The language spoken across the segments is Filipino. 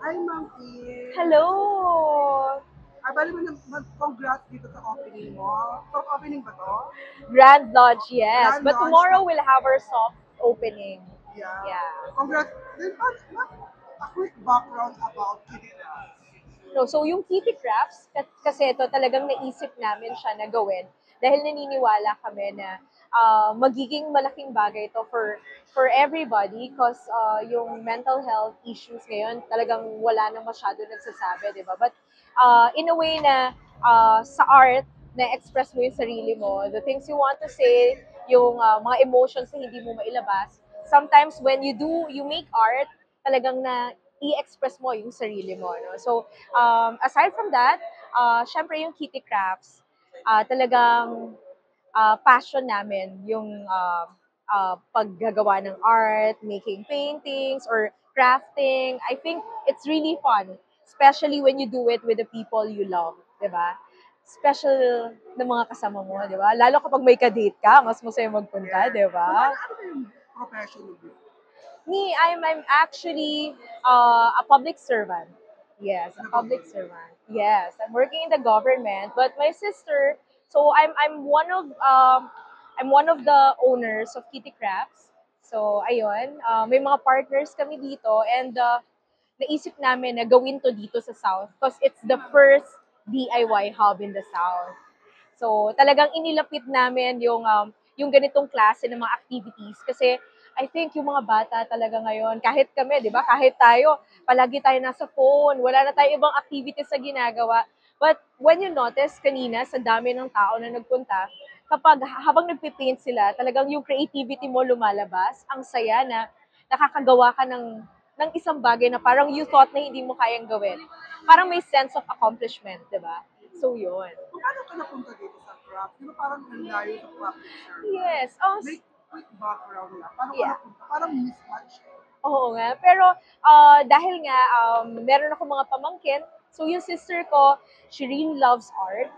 Hi, Ma'am E. Hello! Bali mo mag-congrats dito sa opening mo. Soft opening ba to? Grand Lodge, yes. Grand But launch tomorrow ng, we'll have our soft opening. yeah. Yeah. Congrats. Then, a quick background about Kitty Crafts. No, so yung Kitty Crafts, kasi ito talagang naisip namin siya na gawin dahil naniniwala kami na magiging malaking bagay ito for everybody because yung mental health issues ngayon talagang wala na masyado nagsasabi, di ba? But in a way na sa art, na-express mo yung sarili mo, the things you want to say, yung mga emotions na hindi mo mailabas. Sometimes when you make art, talagang na i-express mo yung sarili mo. No? So, aside from that, syempre yung Kitty Crafts, talagang passion namin yung paggagawa ng art, making paintings, or crafting. I think it's really fun, especially when you do it with the people you love, di ba? Special na mga kasama mo, di ba? Lalo kapag may ka-date ka, mas masaya magpunta, Yes. di So, ano, ba? ano ba yung profession mo dito? Me, I'm actually a public servant. Yes, a Ano ba public servant. Yes, I'm working in the government. But my sister, so I'm one of the owners of Kitty Crafts. So ayun, may mga partners kami dito and naisip namin na gawin to dito sa South because it's the first DIY hub in the South. So, talagang inilapit namin yung ganitong klase ng mga activities kasi I think yung mga bata talaga ngayon, kahit kami, di ba, kahit tayo, palagi tayo nasa phone, wala na tayo ibang activities sa ginagawa. But when you notice kanina, sa dami ng tao na nagpunta, kapag habang nagpipaint sila, talagang yung creativity mo lumalabas, ang saya na nakakagawa ka ng isang bagay na parang you thought na hindi mo kayang gawin. Parang may sense of accomplishment, di ba? So, yun. Kung paano ka napunta dito sa craft? Di ba parang nalayo sa public service? Yes. May quick background lang. Paano ka Yeah. napunta? Parang mismatch. Oo nga. Pero dahil nga meron ako mga pamangkin, so yung sister ko, she really loves art.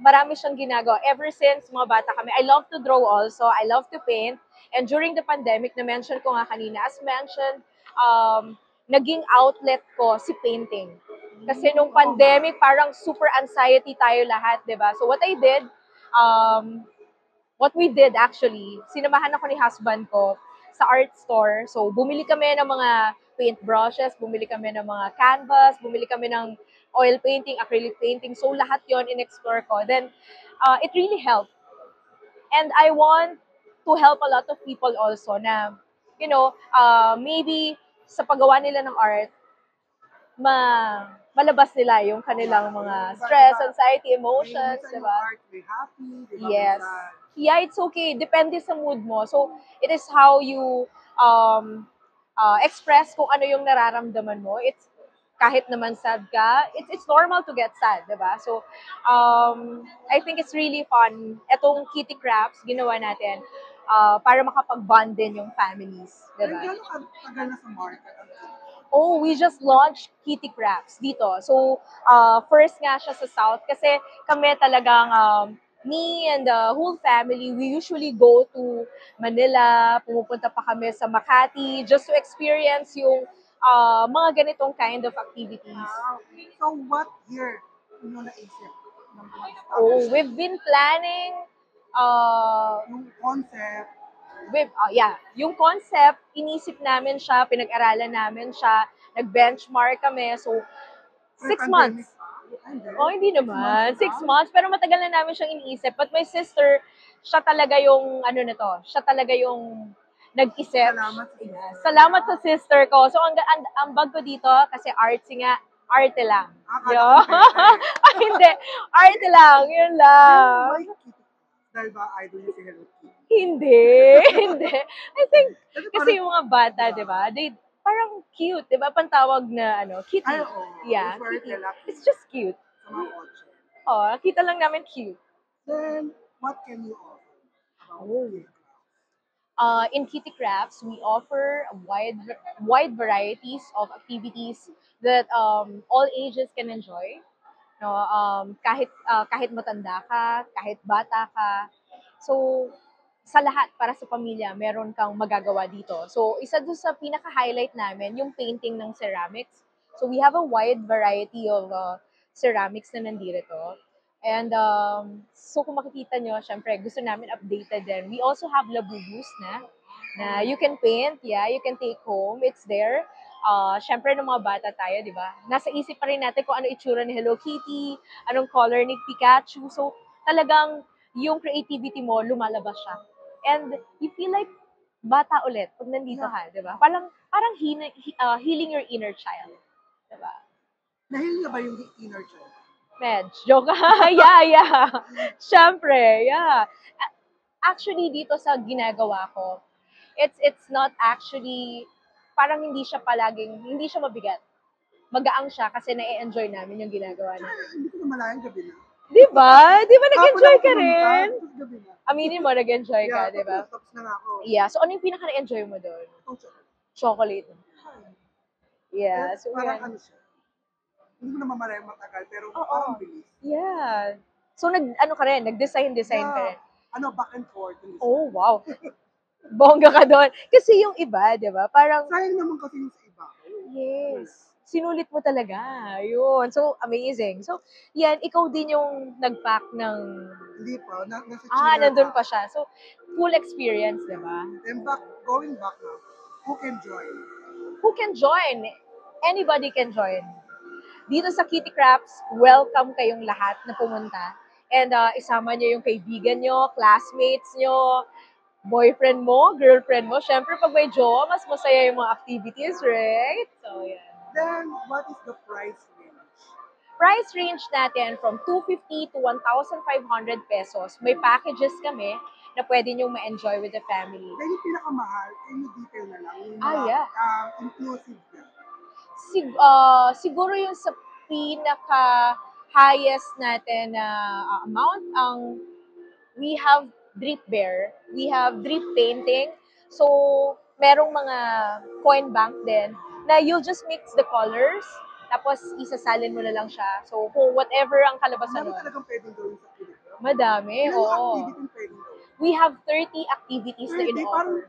Marami siyang ginagawa. Ever since mga bata kami, I love to draw also. I love to paint. And during the pandemic, na-mention ko nga kanina, as mentioned, naging outlet ko si painting. Kasi nung pandemic, parang super anxiety tayo lahat, di ba? So what I did, um, what we did actually, sinamahan ako ni husband ko sa art store. So, bumili kami ng mga paint brushes, bumili kami ng mga canvas, bumili kami ng oil painting, acrylic painting. So, lahat yon in-explore ko. Then, it really helped. And I want to help a lot of people also na, maybe sa paggawa nila ng art, malabas nila yung kanilang mga stress, anxiety, May emotions, minsan di yung ba? art, may happy, di ba? Yes. Minsan. Yeah, it's okay. Depende sa mood mo. So, it is how you express kung ano yung nararamdaman mo. It's kahit naman sad ka, it's normal to get sad, di ba? So, I think it's really fun. Etong Kitty Crafts, ginawa natin para makapag-bond din yung families, di And ba? gano'n ka tagal na sa market? Oh, we just launched Kitty Crafts dito. So, first nga siya sa South kasi kami talagang me and the whole family, we usually go to Manila, pumupunta pa kami sa Makati just to experience yung mga ganitong kind of activities. So, what year nyo naisip ng Oh, establish we've been planning uh, yung concept? yeah, yung concept, inisip namin siya, pinag-aralan namin siya, nag-benchmark kami. So, 6 months. Pre-pandemic pa? Hindi. Oh, hindi 6 months naman. na Six lang? months. Pero matagal na namin siyang iniisip. But my sister, siya talaga yung, ano na to, siya talaga yung nag-isip. Salamat sa Yeah. sister. Salamat sa sister ko. So, ang bag ko dito, kasi artsy nga, arte lang. Akala Yo. ko pera eh. Ay, hindi. Arte lang. Yun lang. Why Kitty? Dahil ba idol niya si Hello Kitty? Hindi. Hindi. I think, Kasi kasi parang, yung mga bata, di ba? They, parang cute, di ba? Pantawag na, kitty. ay oo. Yeah, It's very kitty. relaxing It's just cute. sa mga kotse. Oh, kita lang namin cute. Then, what can you offer about Oh. Kitty? In Kitty Crafts, we offer a wide varieties of activities that all ages can enjoy. No, kahit matanda ka, kahit bata ka. So, sa lahat, para sa pamilya, meron kang magagawa dito. So, isa doon sa pinaka-highlight namin, yung painting ng ceramics. So, we have a wide variety of ceramics na nandito. And so, kung makikita nyo, syempre, gusto namin updated din. We also have labubus na you can paint, yeah, you can take home. It's there. Syempre, ng mga bata tayo, di ba? Nasa isip pa rin natin kung ano itsura ni Hello Kitty, anong color ni Pikachu. So, talagang yung creativity mo, lumalabas siya. And you feel like bata ulit pag nandito ka, di ba? Parang healing your inner child. Di ba? Nahil na ba yung inner child? Medj, joke. Yeah. Syempre, yeah. Actually, dito sa ginagawa ko, it's not actually, parang hindi siya mabigat. Magaang siya kasi na-enjoy namin yung ginagawa namin. Hindi ko na malayang gabi na. Di ba? Di ba nag-enjoy ka Hapon ako rin? pumunta, tapos gabi na. Aminin mo, nag-enjoy ka, di ba? Tapos na nga ako. Yeah. So, ano yung pinaka-na-enjoy mo doon? Itong chocolate. Chocolate. Yeah. So, Parang yan. ano siya. Hindi ko na mamalayang matagal, pero Oo. parang bilis. Yeah. So, ano ka rin? Nag-design ka rin? Back and forth. Oh, wow. Bongga ka doon. Kasi yung iba, di ba? Parang, Sayang naman kasi yung sa iba. yes. Sinulit mo talaga. Yun. So, amazing. So, yan, ikaw din yung nag-pack ng... Hindi pa. Nasa chiller nandun pa siya. So, full experience, di ba? Then going back now, who can join? Who can join? Anybody can join. Dito sa Kitty Crafts, welcome kayong lahat na pumunta. And isama nyo yung kaibigan nyo, classmates nyo, boyfriend mo, girlfriend mo. Siyempre, pag may jowa, mas masaya yung mga activities, right? So, yan. Then, what is the price range? Price range natin from 250 to 1,500 pesos. May packages kami na pwede nyo ma-enjoy with the family. Then yung pinakamahal, can you detail na lang? Yung Yeah. Inclusive na. Siguro yung sa pinaka-highest natin na amount, we have drip bear, we have drip painting, so merong mga coin bank din na you'll just mix the colors, tapos isasalin mo na lang siya. So kung whatever ang kalabasan Marami nun, talagang pwedeng gawin sa Philippines. madami, Ilang oo. activity pwedeng gawin? We have 30 activities na Parang in-offer.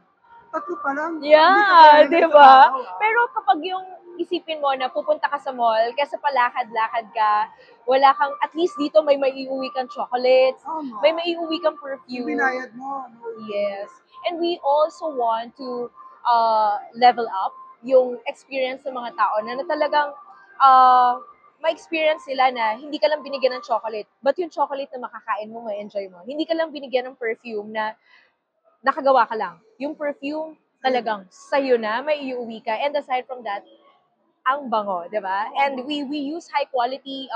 tatlo pa lang. Yeah, Hindi di ka ba? sa araw, Pero kapag yung isipin mo na pupunta ka sa mall, kaysa palakad-lakad ka, wala kang, at least dito may maiuwi kang chocolates, Tama. may maiuwi kang Yung perfume. binayad mo. Yes. And we also want to level up yung experience ng mga tao na talagang ma-experience nila na hindi ka lang binigyan ng chocolate, but yung chocolate na makakain mo, ma-enjoy mo. Hindi ka lang binigyan ng perfume na nakagawa ka lang. Yung perfume, talagang sa'yo na, may iuwi ka. And aside from that, ang bango, di ba? And we use high quality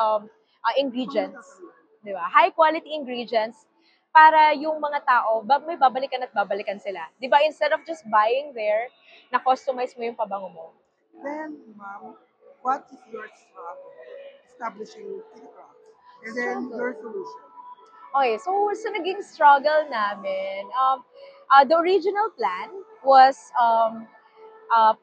ingredients. Di ba? High quality ingredients para yung mga tao, may babalikan at babalikan sila. Di ba? Instead of just buying there, na-customize mo yung pabango mo. Then, ma'am, what is your establishing Kitty Crafts? And then your solution? Okay, so sa naging struggle namin, the original plan was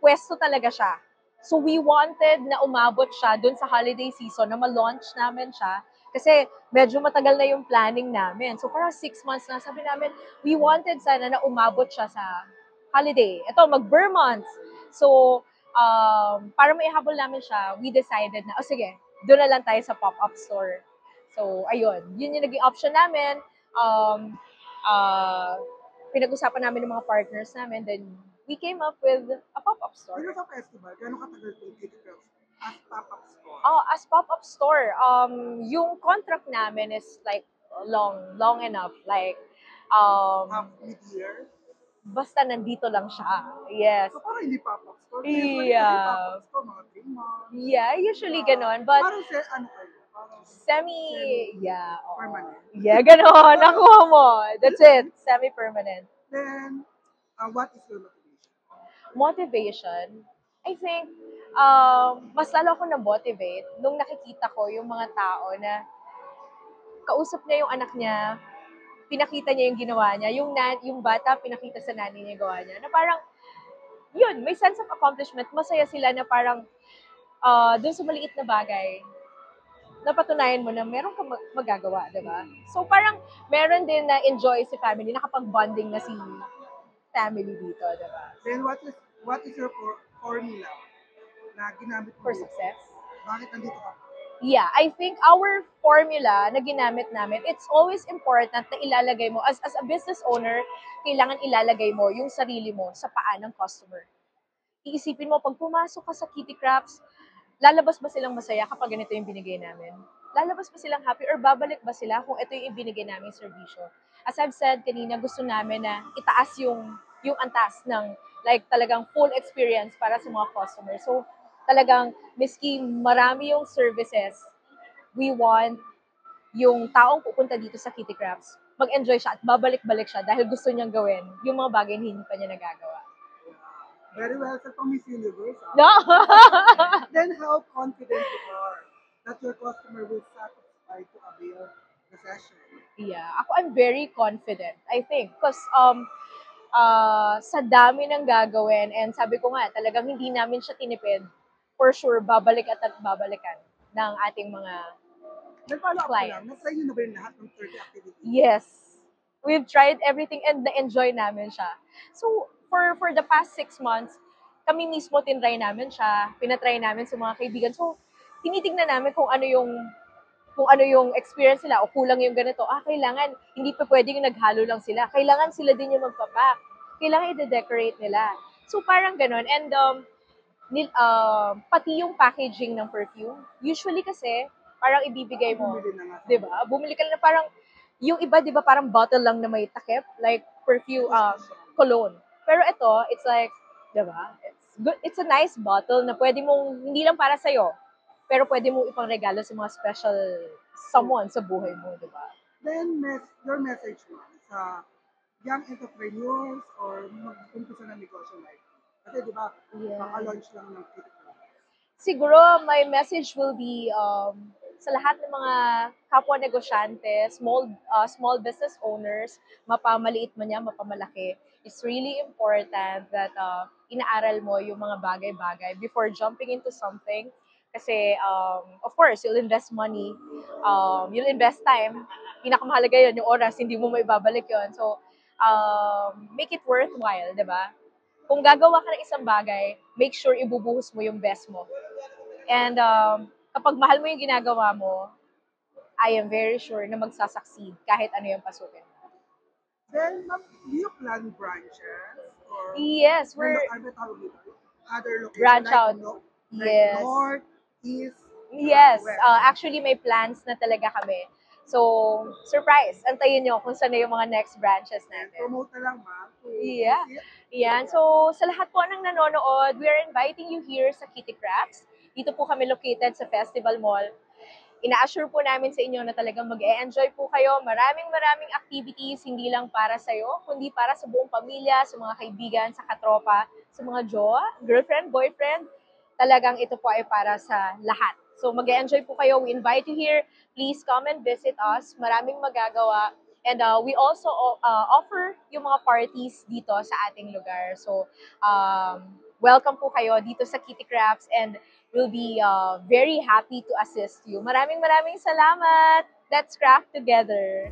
pwesto talaga siya. So we wanted na umabot siya dun sa holiday season, na ma-launch namin siya. Kasi medyo matagal na yung planning namin. So parang 6 months na, sabi namin, we wanted sana na umabot siya sa holiday. Ito, mag-Vermonts. So, para maihabol namin siya, we decided na, sige, doon na lang tayo sa pop-up store. So, ayun. Yun yung naging option namin. Pinag-usapan namin ng mga partners namin. Then, we came up with a pop-up store. Pero sa festival, gano'ng katagal itong Kitty Crafts as pop-up store? As pop-up store, yung contract namin is like long enough. Like, Half mid-year? basta nandito lang siya. Yes. So parang hindi pop-up store. Yeah. Pop-up store, mga 3 months. Yeah, usually ganon. But Parang ano kayo? Parang permanent. Yeah, ganon. Nakuha mo. That's it. Semi-permanent. Then, what is your motivation? Motivation? I think, mas lalo ako na-motivate nung nakikita ko yung mga tao na kausap niya yung anak niya, pinakita niya yung ginawa niya, yung bata pinakita sa nanay niya yung gawa niya, na parang, yun, may sense of accomplishment, masaya sila na parang, dun sa maliit na bagay, napatunayan mo na meron kang magagawa, di ba? So parang meron din na enjoy si family, nakapag-bonding na si family dito, di ba? Then what is your formula na ginamit mo For dito? success. Bakit nandito ka? Yeah, I think our formula na ginamit namin, it's always important na ilalagay mo, as a business owner, kailangan ilalagay mo yung sarili mo sa paa ng customer. Iisipin mo, pag pumasok ka sa Kitty Crafts, lalabas ba silang masaya kapag ganito yung binigay namin? Lalabas ba silang happy or babalik ba sila kung ito yung ibinigay namin serbisyo? As I've said kanina, gusto namin na itaas yung antas ng like talagang full experience para sa mga customers. So talagang miski marami yung services, we want yung taong pupunta dito sa Kitty Crafts, mag-enjoy siya at babalik-balik siya dahil gusto niyang gawin yung mga bagay na hindi pa niya nagagawa. Very well sa Miss Universe. No? Then how confident you are that your customer will satisfy to avail the session? Yeah, I'm very confident, I think. Because sa dami ng gagawin, and sabi ko nga, talagang hindi namin siya tinipid, for sure, babalik at babalikan ng ating mga Nag-follow up ko lang, clients. na-try nyo na ba yung lahat ng 30 activities? Yes. We've tried everything and na-enjoy namin siya. So, for the past 6 months, kami mismo tinry namin siya, pinatry namin sa mga kaibigan. So, tinitingnan namin kung ano yung experience nila o kulang yung ganito. Kailangan, hindi pa pwedeng yung naghalo lang sila. Kailangan sila din yung magpapak. Kailangan i-decorate nila. So, parang ganun. And, pati yung packaging ng perfume, usually kasi, parang ibibigay mo, Bumili na nga. di ba? Bumili ka na parang, yung iba, di ba, parang bottle lang na may takip, like perfume, cologne. Pero ito, it's like, di ba? It's good. It's a nice bottle na pwede mong, hindi lang para sa'yo, pero pwede mong ipang regalo sa mga special someone sa buhay mo, di ba? Then, your message mo sa young entrepreneurs or mag-umpisa ng negosyo like, kasi di ba, Yeah. kaka-launch lang ng Kitty Crafts. Siguro, my message will be sa lahat ng mga kapwa negosyante, small business owners, mapamaliit man yan, mapamalaki. It's really important that inaaral mo yung mga bagay-bagay before jumping into something. Kasi, of course, you'll invest money, you'll invest time. Pinakamahalaga yun, yung oras, hindi mo maibabalik yun. So, make it worthwhile, di ba? Kung gagawa ka ng isang bagay, make sure ibubuhos mo yung best mo. And kapag mahal mo yung ginagawa mo, I am very sure na magsasucceed kahit ano yung pasukin. Then, do you plan branches? Or Yes, we're other locations branch like, out. like Yes. North, East, Yes, West? actually may plans na talaga kami. So, surprise, antayin nyo kung saan na yung mga next branches natin. Promote na lang, ma'am. Yeah. Yan. So, sa lahat po ng nanonood, we are inviting you here sa Kitty Crafts. Dito po kami located sa Festival Mall. Ina-assure po namin sa inyo na talagang mag-e-enjoy po kayo. Maraming activities, hindi lang para sa'yo, kundi para sa buong pamilya, sa mga kaibigan, sa katropa, sa mga jowa, girlfriend, boyfriend. Talagang ito po ay para sa lahat. So mag-e-enjoy po kayo. We invite you here. Please come and visit us. Maraming magagawa. And we also offer yung mga parties dito sa ating lugar. So welcome po kayo dito sa Kitty Crafts and we'll be very happy to assist you. Maraming salamat. Let's craft together.